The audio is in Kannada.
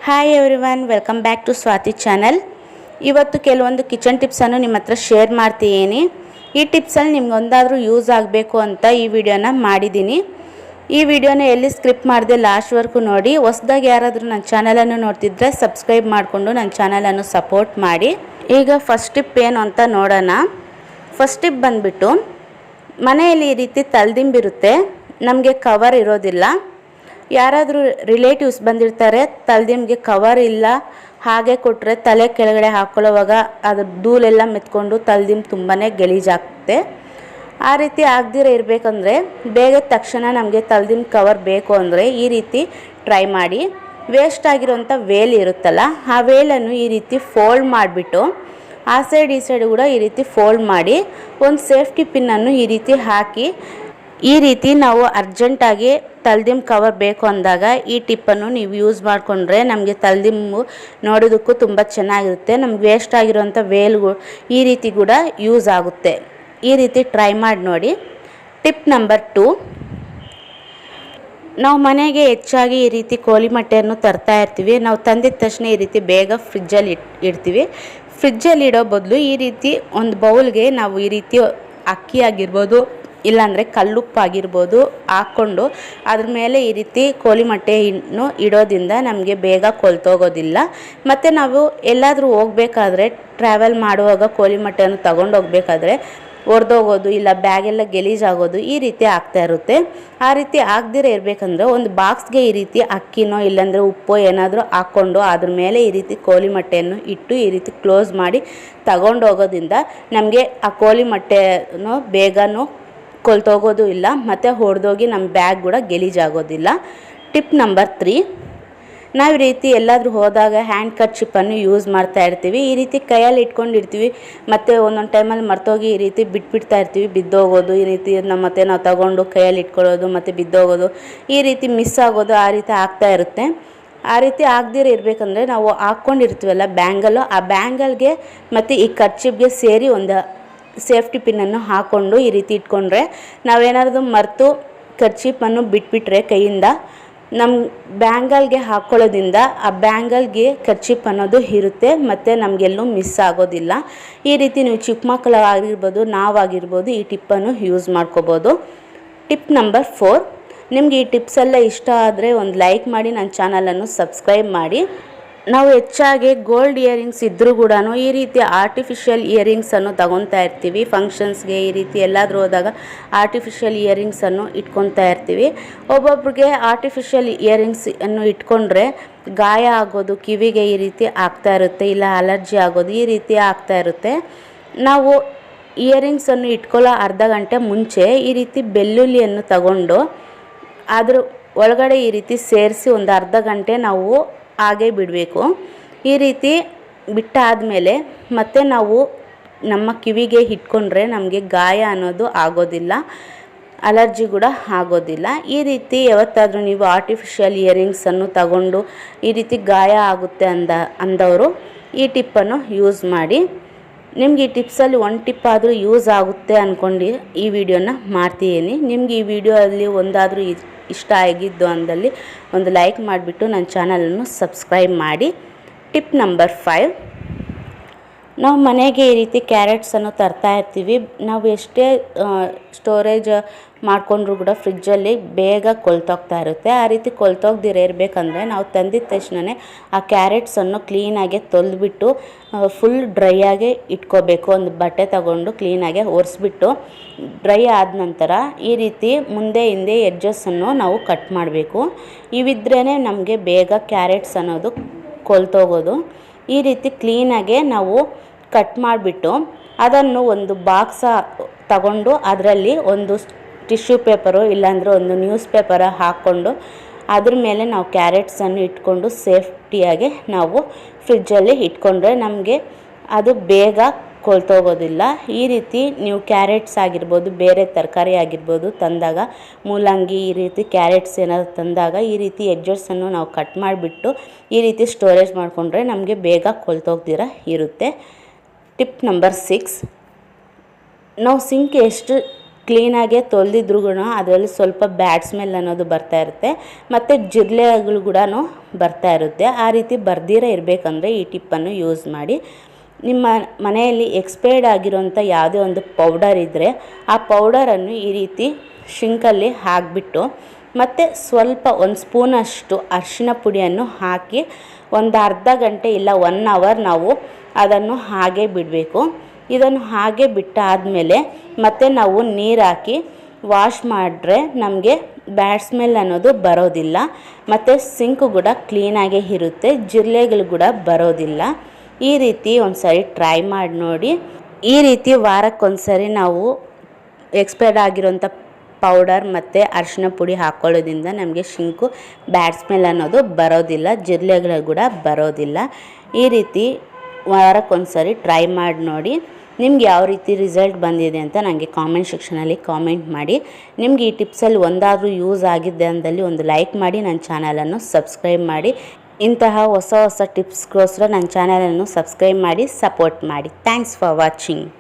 Hi everyone, welcome back to Swathi channel. ಇವತ್ತು ಕೆಲವೊಂದು ಕಿಚನ್ ಟಿಪ್ಸನ್ನು ನಿಮ್ಮ ಹತ್ರ ಶೇರ್ ಮಾಡ್ತೀನಿ. ಈ ಟಿಪ್ಸಲ್ಲಿ ನಿಮ್ಗೊಂದಾದರೂ ಯೂಸ್ ಆಗಬೇಕು ಅಂತ ಈ ವಿಡಿಯೋನ ಮಾಡಿದ್ದೀನಿ. ಈ ವಿಡಿಯೋನ ಎಲ್ಲಿ ಸ್ಕ್ರಿಪ್ಟ್ ಮಾಡದೆ ಲಾಸ್ಟ್ವರೆಗೂ ನೋಡಿ. ಹೊಸದಾಗಿ ಯಾರಾದರೂ ನನ್ನ ಚಾನಲನ್ನು ನೋಡ್ತಿದ್ರೆ ಸಬ್ಸ್ಕ್ರೈಬ್ ಮಾಡಿಕೊಂಡು ನನ್ನ ಚಾನಲನ್ನು ಸಪೋರ್ಟ್ ಮಾಡಿ. ಈಗ ಫಸ್ಟ್ ಟಿಪ್ ಏನು ಅಂತ ನೋಡೋಣ. ಫಸ್ಟ್ ಟಿಪ್ ಬಂದುಬಿಟ್ಟು, ಮನೆಯಲ್ಲಿ ಈ ರೀತಿ ತಲೆದಿಂಬಿರುತ್ತೆ, ನಮಗೆ ಕವರ್ ಇರೋದಿಲ್ಲ. ಯಾರಾದರೂ ರಿಲೇಟಿವ್ಸ್ ಬಂದಿರ್ತಾರೆ, ತಲೆದಿಂಬಿಗೆ ಕವರ್ ಇಲ್ಲ, ಹಾಗೆ ಕೊಟ್ಟರೆ ತಲೆ ಕೆಳಗಡೆ ಹಾಕ್ಕೊಳ್ಳೋವಾಗ ಅದು ಧೂಳೆಲ್ಲ ಮೆತ್ಕೊಂಡು ತಲೆದಿಂಬು ತುಂಬಾ ಗಲೀಜಾಗುತ್ತೆ. ಆ ರೀತಿ ಆಗದಿರ ಇರಬೇಕಂದ್ರೆ ಬೇಗ ತಕ್ಷಣ ನಮಗೆ ತಲೆದಿಂಬು ಕವರ್ ಬೇಕು ಅಂದರೆ ಈ ರೀತಿ ಟ್ರೈ ಮಾಡಿ. ವೇಸ್ಟ್ ಆಗಿರೋಂಥ ವೇಲ್ ಇರುತ್ತಲ್ಲ, ಆ ವೇಲನ್ನು ಈ ರೀತಿ ಫೋಲ್ಡ್ ಮಾಡಿಬಿಟ್ಟು ಆ ಸೈಡ್ ಈ ಸೈಡ್ ಕೂಡ ಈ ರೀತಿ ಫೋಲ್ಡ್ ಮಾಡಿ ಒಂದು ಸೇಫ್ಟಿ ಪಿನ್ನನ್ನು ಈ ರೀತಿ ಹಾಕಿ, ಈ ರೀತಿ ನಾವು ಅರ್ಜೆಂಟಾಗಿ ತಲೆದಿಂಬು ಕವರ್ ಬೇಕು ಅಂದಾಗ ಈ ಟಿಪ್ಪನ್ನು ನೀವು ಯೂಸ್ ಮಾಡಿಕೊಂಡ್ರೆ ನಮಗೆ ತಲೆದಿಂಬು ನೋಡೋದಕ್ಕೂ ತುಂಬ ಚೆನ್ನಾಗಿರುತ್ತೆ. ನಮ್ಗೆ ವೇಸ್ಟ್ ಆಗಿರೋಂಥ ವೇಲ್ಗಳು ಈ ರೀತಿ ಕೂಡ ಯೂಸ್ ಆಗುತ್ತೆ. ಈ ರೀತಿ ಟ್ರೈ ಮಾಡಿ ನೋಡಿ. ಟಿಪ್ ನಂಬರ್ 2, ನಾವು ಮನೆಗೆ ಹೆಚ್ಚಾಗಿ ಈ ರೀತಿ ಕೋಳಿ ಮೊಟ್ಟೆಯನ್ನು ತರ್ತಾ ಇರ್ತೀವಿ. ನಾವು ತಂದಿದ ತಕ್ಷಣ ಈ ರೀತಿ ಬೇಗ ಫ್ರಿಜ್ಜಲ್ಲಿ ಇಡ್ತೀವಿ. ಫ್ರಿಜ್ಜಲ್ಲಿ ಇಡೋ ಬದಲು ಈ ರೀತಿ ಒಂದು ಬೌಲ್ಗೆ ನಾವು ಈ ರೀತಿ ಅಕ್ಕಿ ಆಗಿರ್ಬೋದು, ಇಲ್ಲಾಂದರೆ ಕಲ್ಲುಪ್ಪಾಗಿರ್ಬೋದು ಹಾಕ್ಕೊಂಡು ಅದ್ರ ಮೇಲೆ ಈ ರೀತಿ ಕೋಳಿ ಮೊಟ್ಟೆಯನ್ನು ಇಡೋದ್ರಿಂದ ನಮಗೆ ಬೇಗ ಕೊಳ್ತೋಗೋದಿಲ್ಲ. ಮತ್ತು ನಾವು ಎಲ್ಲಾದರೂ ಹೋಗಬೇಕಾದ್ರೆ, ಟ್ರಾವೆಲ್ ಮಾಡುವಾಗ ಕೋಳಿ ಮೊಟ್ಟೆಯನ್ನು ತಗೊಂಡು ಹೋಗ್ಬೇಕಾದ್ರೆ ಒಡೆದೋಗೋದು ಇಲ್ಲ ಬ್ಯಾಗೆಲ್ಲ ಗಲೀಜಾಗೋದು ಈ ರೀತಿ ಆಗ್ತಾ ಇರುತ್ತೆ. ಆ ರೀತಿ ಆಗದಿರ ಇರಬೇಕಂದ್ರೆ ಒಂದು ಬಾಕ್ಸ್ಗೆ ಈ ರೀತಿ ಅಕ್ಕಿನೋ ಇಲ್ಲಾಂದರೆ ಉಪ್ಪು ಏನಾದರೂ ಹಾಕ್ಕೊಂಡು ಅದ್ರ ಮೇಲೆ ಈ ರೀತಿ ಕೋಳಿ ಮೊಟ್ಟೆಯನ್ನು ಇಟ್ಟು ಈ ರೀತಿ ಕ್ಲೋಸ್ ಮಾಡಿ ತಗೊಂಡು ಹೋಗೋದ್ರಿಂದ ನಮಗೆ ಆ ಕೋಳಿ ಮೊಟ್ಟೆನೂ ಬೇಗನೂ ಕೊಳ್ತೋಗೋದು ಇಲ್ಲ, ಮತ್ತು ಹೊಡೆದೋಗಿ ನಮ್ಮ ಬ್ಯಾಗ್ ಕೂಡ ಗಲೀಜಾಗೋದಿಲ್ಲ. ಟಿಪ್ ನಂಬರ್ 3, ನಾವು ಈ ರೀತಿ ಎಲ್ಲಾದರೂ ಹೋದಾಗ ಹ್ಯಾಂಡ್ ಕರ್ಚಿಪ್ಪನ್ನು ಯೂಸ್ ಮಾಡ್ತಾ ಇರ್ತೀವಿ. ಈ ರೀತಿ ಕೈಯಲ್ಲಿ ಇಟ್ಕೊಂಡಿರ್ತೀವಿ, ಮತ್ತು ಒಂದೊಂದು ಟೈಮಲ್ಲಿ ಮರ್ತೋಗಿ ಈ ರೀತಿ ಬಿಟ್ಬಿಡ್ತಾ ಇರ್ತೀವಿ, ಬಿದ್ದೋಗೋದು. ಈ ರೀತಿ ಮತ್ತೆ ನಾವು ತಗೊಂಡು ಕೈಯಲ್ಲಿ ಇಟ್ಕೊಳ್ಳೋದು ಮತ್ತು ಬಿದ್ದೋಗೋದು, ಈ ರೀತಿ ಮಿಸ್ ಆಗೋದು ಆ ರೀತಿ ಆಗ್ತಾ ಇರುತ್ತೆ. ಆ ರೀತಿ ಆಗದಿರ ಇರಬೇಕಂದ್ರೆ ನಾವು ಹಾಕ್ಕೊಂಡಿರ್ತೀವಲ್ಲ ಬ್ಯಾಂಗಲ್ಲು, ಆ ಬ್ಯಾಂಗಲ್ಗೆ ಮತ್ತು ಈ ಕರ್ಚಿಪ್ಗೆ ಸೇರಿ ಒಂದು ಸೇಫ್ಟಿ ಪಿನ್ನನ್ನು ಹಾಕ್ಕೊಂಡು ಈ ರೀತಿ ಇಟ್ಕೊಂಡ್ರೆ ನಾವೇನಾದರೂ ಮರೆತು ಕರ್ಚಿಪ್ಪನ್ನು ಬಿಟ್ಬಿಟ್ರೆ ಕೈಯಿಂದ ನಮ್ಮ ಬ್ಯಾಂಗಲ್ಗೆ ಹಾಕ್ಕೊಳ್ಳೋದ್ರಿಂದ ಆ ಬ್ಯಾಂಗಲ್ಗೆ ಕರ್ಚಿಪ್ ಅನ್ನೋದು ಇರುತ್ತೆ, ಮತ್ತು ನಮಗೆಲ್ಲೂ ಮಿಸ್ ಆಗೋದಿಲ್ಲ. ಈ ರೀತಿ ನೀವು ಚಿಕ್ಕ ಮಕ್ಕಳಾಗಿರ್ಬೋದು, ನಾವಾಗಿರ್ಬೋದು ಈ ಟಿಪ್ಪನ್ನು ಯೂಸ್ ಮಾಡ್ಕೋಬೋದು. ಟಿಪ್ ನಂಬರ್ 4, ನಿಮಗೆ ಈ ಟಿಪ್ಸೆಲ್ಲ ಇಷ್ಟ ಆದರೆ ಒಂದು ಲೈಕ್ ಮಾಡಿ, ನನ್ನ ಚಾನಲನ್ನು ಸಬ್ಸ್ಕ್ರೈಬ್ ಮಾಡಿ. ನಾವು ಹೆಚ್ಚಾಗಿ ಗೋಲ್ಡ್ ಇಯರಿಂಗ್ಸ್ ಇದ್ದರೂ ಕೂಡ ಈ ರೀತಿ ಆರ್ಟಿಫಿಷಿಯಲ್ ಇಯರಿಂಗ್ಸನ್ನು ತಗೊತಾ ಇರ್ತೀವಿ. ಫಂಕ್ಷನ್ಸ್ಗೆ ಈ ರೀತಿ ಎಲ್ಲಾದರೂ ಹೋದಾಗ ಆರ್ಟಿಫಿಷಿಯಲ್ ಇಯರಿಂಗ್ಸನ್ನು ಇಟ್ಕೊತಾ ಇರ್ತೀವಿ. ಒಬ್ಬೊಬ್ರಿಗೆ ಆರ್ಟಿಫಿಷಿಯಲ್ ಇಯರಿಂಗ್ಸನ್ನು ಇಟ್ಕೊಂಡ್ರೆ ಗಾಯ ಆಗೋದು, ಕಿವಿಗೆ ಈ ರೀತಿ ಆಗ್ತಾ ಇರುತ್ತೆ, ಇಲ್ಲ ಅಲರ್ಜಿ ಆಗೋದು ಈ ರೀತಿ ಆಗ್ತಾ ಇರುತ್ತೆ. ನಾವು ಇಯರಿಂಗ್ಸನ್ನು ಇಟ್ಕೊಳ್ಳೋ ಅರ್ಧ ಗಂಟೆ ಮುಂಚೆ ಈ ರೀತಿ ಬೆಳ್ಳುಳ್ಳಿಯನ್ನು ತಗೊಂಡು ಅದ್ರ ಒಳಗಡೆ ಈ ರೀತಿ ಸೇರಿಸಿ ಒಂದು ಅರ್ಧ ಗಂಟೆ ನಾವು ಹಾಗೆ ಬಿಡಬೇಕು. ಈ ರೀತಿ ಬಿಟ್ಟಾದಮೇಲೆ ಮತ್ತೆ ನಾವು ನಮ್ಮ ಕಿವಿಗೆ ಇಟ್ಕೊಂಡ್ರೆ ನಮಗೆ ಗಾಯ ಅನ್ನೋದು ಆಗೋದಿಲ್ಲ, ಅಲರ್ಜಿ ಕೂಡ ಆಗೋದಿಲ್ಲ. ಈ ರೀತಿ ಯಾವತ್ತಾದರೂ ನೀವು ಆರ್ಟಿಫಿಷಿಯಲ್ ಇಯರಿಂಗ್ಸನ್ನು ತಗೊಂಡು ಈ ರೀತಿ ಗಾಯ ಆಗುತ್ತೆ ಅಂದವರು ಈ ಟಿಪ್ಪನ್ನು ಯೂಸ್ ಮಾಡಿ. ನಿಮ್ಗೆ ಈ ಟಿಪ್ಸಲ್ಲಿ ಒಂದು ಟಿಪ್ ಆದರೂ ಯೂಸ್ ಆಗುತ್ತೆ ಅಂದ್ಕೊಂಡು ಈ ವಿಡಿಯೋನ ಮಾಡ್ತಿದ್ದೀನಿ. ನಿಮ್ಗೆ ಈ ವಿಡಿಯೋದಲ್ಲಿ ಒಂದಾದರೂ ಇಷ್ಟ ಆಗಿದ್ದು ಅಂದಲ್ಲಿ ಒಂದು ಲೈಕ್ ಮಾಡಿಬಿಟ್ಟು ನನ್ನ ಚಾನಲನ್ನು ಸಬ್ಸ್ಕ್ರೈಬ್ ಮಾಡಿ. ಟಿಪ್ ನಂಬರ್ 5, ನಾವು ಮನೆಗೆ ಈ ರೀತಿ ಕ್ಯಾರೆಟ್ಸನ್ನು ತರ್ತಾ ಇರ್ತೀವಿ. ನಾವು ಎಷ್ಟೇ ಸ್ಟೋರೇಜ್ ಮಾಡಿಕೊಂಡ್ರೂ ಕೂಡ ಫ್ರಿಜ್ಜಲ್ಲಿ ಬೇಗ ಕೊಳ್ತೋಗ್ತಾ ಇರುತ್ತೆ. ಆ ರೀತಿ ಕೊಳ್ತೋಗ್ದಿರ ಇರಬೇಕಂದ್ರೆ ನಾವು ತಂದಿದ ತಕ್ಷಣವೇ ಆ ಕ್ಯಾರೆಟ್ಸನ್ನು ಕ್ಲೀನಾಗಿ ತೊಳೆದ್ಬಿಟ್ಟು ಫುಲ್ ಡ್ರೈ ಆಗಿ ಇಟ್ಕೋಬೇಕು. ಒಂದು ಬಟ್ಟೆ ತಗೊಂಡು ಕ್ಲೀನಾಗಿ ಒರೆಸ್ಬಿಟ್ಟು ಡ್ರೈ ಆದ ನಂತರ ಈ ರೀತಿ ಮುಂದೆ ಹಿಂದೆ ಎಡ್ಜಸ್ಸನ್ನು ನಾವು ಕಟ್ ಮಾಡಬೇಕು. ಇವಿದ್ರೇ ನಮಗೆ ಬೇಗ ಕ್ಯಾರೆಟ್ಸ್ ಅನ್ನೋದು ಕೊಳ್ತೋಗೋದು. ಈ ರೀತಿ ಕ್ಲೀನಾಗೆ ನಾವು ಕಟ್ ಮಾಡಿಬಿಟ್ಟು ಅದನ್ನು ಒಂದು ಬಾಕ್ಸ ತಗೊಂಡು ಅದರಲ್ಲಿ ಒಂದು ಟಿಶ್ಯೂ ಪೇಪರು ಇಲ್ಲಾಂದರೆ ಒಂದು ನ್ಯೂಸ್ ಪೇಪರ ಹಾಕ್ಕೊಂಡು ಅದ್ರ ಮೇಲೆ ನಾವು ಕ್ಯಾರೆಟ್ಸನ್ನು ಇಟ್ಕೊಂಡು ಸೇಫ್ಟಿಯಾಗಿ ನಾವು ಫ್ರಿಜ್ಜಲ್ಲಿ ಇಟ್ಕೊಂಡ್ರೆ ನಮಗೆ ಅದು ಬೇಗ ಕೊಳ್ತೋಗೋದಿಲ್ಲ. ಈ ರೀತಿ ನೀವು ಕ್ಯಾರೆಟ್ಸ್ ಆಗಿರ್ಬೋದು, ಬೇರೆ ತರಕಾರಿ ಆಗಿರ್ಬೋದು ತಂದಾಗ, ಮೂಲಂಗಿ ಈ ರೀತಿ ಕ್ಯಾರೆಟ್ಸ್ ಏನಾದರೂ ತಂದಾಗ ಈ ರೀತಿ ಎಡ್ಜಸ್ಸನ್ನು ನಾವು ಕಟ್ ಮಾಡಿಬಿಟ್ಟು ಈ ರೀತಿ ಸ್ಟೋರೇಜ್ ಮಾಡಿಕೊಂಡ್ರೆ ನಮಗೆ ಬೇಗ ಕೊಳ್ತೋಗ್ದಿರ ಇರುತ್ತೆ. ಟಿಪ್ ನಂಬರ್ 6, ನಾವು ಸಿಂಕ್ ಎಷ್ಟು ಕ್ಲೀನಾಗೆ ತೊಳೆದಿದ್ರೂ ಅದರಲ್ಲಿ ಸ್ವಲ್ಪ ಬ್ಯಾಡ್ ಸ್ಮೆಲ್ ಅನ್ನೋದು ಬರ್ತಾ ಇರುತ್ತೆ ಮತ್ತು ಜಿರಳೆಗಳು ಕೂಡ ಬರ್ತಾ ಇರುತ್ತೆ. ಆ ರೀತಿ ಬರ್ದಿರ ಇರಬೇಕಂದ್ರೆ ಈ ಟಿಪ್ಪನ್ನು ಯೂಸ್ ಮಾಡಿ. ನಿಮ್ಮ ಮನೆಯಲ್ಲಿ ಎಕ್ಸ್ಪೈರ್ಡ್ ಆಗಿರೋಂಥ ಯಾವುದೇ ಒಂದು ಪೌಡರ್ ಇದ್ದರೆ ಆ ಪೌಡರನ್ನು ಈ ರೀತಿ ಶಿಂಕಲ್ಲಿ ಹಾಕಿಬಿಟ್ಟು ಮತ್ತು ಸ್ವಲ್ಪ ಒಂದು ಸ್ಪೂನಷ್ಟು ಅರಿಶಿನ ಪುಡಿಯನ್ನು ಹಾಕಿ ಒಂದು ಅರ್ಧ ಗಂಟೆ ಇಲ್ಲ 1 ಅವರ್ ನಾವು ಅದನ್ನು ಹಾಗೆ ಬಿಡಬೇಕು. ಇದನ್ನು ಹಾಗೆ ಬಿಟ್ಟಾದಮೇಲೆ ಮತ್ತೆ ನಾವು ನೀರು ಹಾಕಿ ವಾಶ್ ಮಾಡಿದ್ರೆ ನಮಗೆ ಬ್ಯಾಡ್ ಸ್ಮೆಲ್ ಅನ್ನೋದು ಬರೋದಿಲ್ಲ ಮತ್ತು ಸಿಂಕು ಕೂಡ ಕ್ಲೀನಾಗೇ ಇರುತ್ತೆ, ಜಿರಳೆಗಳು ಕೂಡ ಬರೋದಿಲ್ಲ. ಈ ರೀತಿ ಒಂದು ಸರಿ ಟ್ರೈ ಮಾಡಿ ನೋಡಿ. ಈ ರೀತಿ ವಾರಕ್ಕೊಂದ್ಸರಿ ನಾವು ಎಕ್ಸ್ಪೈರ್ಡ್ ಆಗಿರೋಂಥ ಪೌಡರ್ ಮತ್ತು ಅರಿಶಿನ ಪುಡಿ ಹಾಕ್ಕೊಳ್ಳೋದ್ರಿಂದ ನಮಗೆ ಶಿಂಕು ಬ್ಯಾಡ್ ಸ್ಮೆಲ್ ಅನ್ನೋದು ಬರೋದಿಲ್ಲ, ಜಿರಳೆಗಳು ಕೂಡ ಬರೋದಿಲ್ಲ. ಈ ರೀತಿ ವಾರಕ್ಕೊಂದ್ಸರಿ ಟ್ರೈ ಮಾಡಿ ನೋಡಿ. ನಿಮ್ಗೆ ಯಾವ ರೀತಿ ರಿಸಲ್ಟ್ ಬಂದಿದೆ ಅಂತ ನನಗೆ ಕಾಮೆಂಟ್ ಸೆಕ್ಷನಲ್ಲಿ ಕಾಮೆಂಟ್ ಮಾಡಿ. ನಿಮ್ಗೆ ಈ ಟಿಪ್ಸಲ್ಲಿ ಒಂದಾದರೂ ಯೂಸ್ ಆಗಿದೆ ಅಂದಲ್ಲಿ ಒಂದು ಲೈಕ್ ಮಾಡಿ, ನನ್ನ ಚಾನಲನ್ನು ಸಬ್ಸ್ಕ್ರೈಬ್ ಮಾಡಿ. ಇಂತಹ ಹೊಸ ಟಿಪ್ಸ್ಗೋಸ್ಕರ ನನ್ನ ಚಾನಲನ್ನು ಸಬ್ಸ್ಕ್ರೈಬ್ ಮಾಡಿ, ಸಪೋರ್ಟ್ ಮಾಡಿ. Thanks for watching.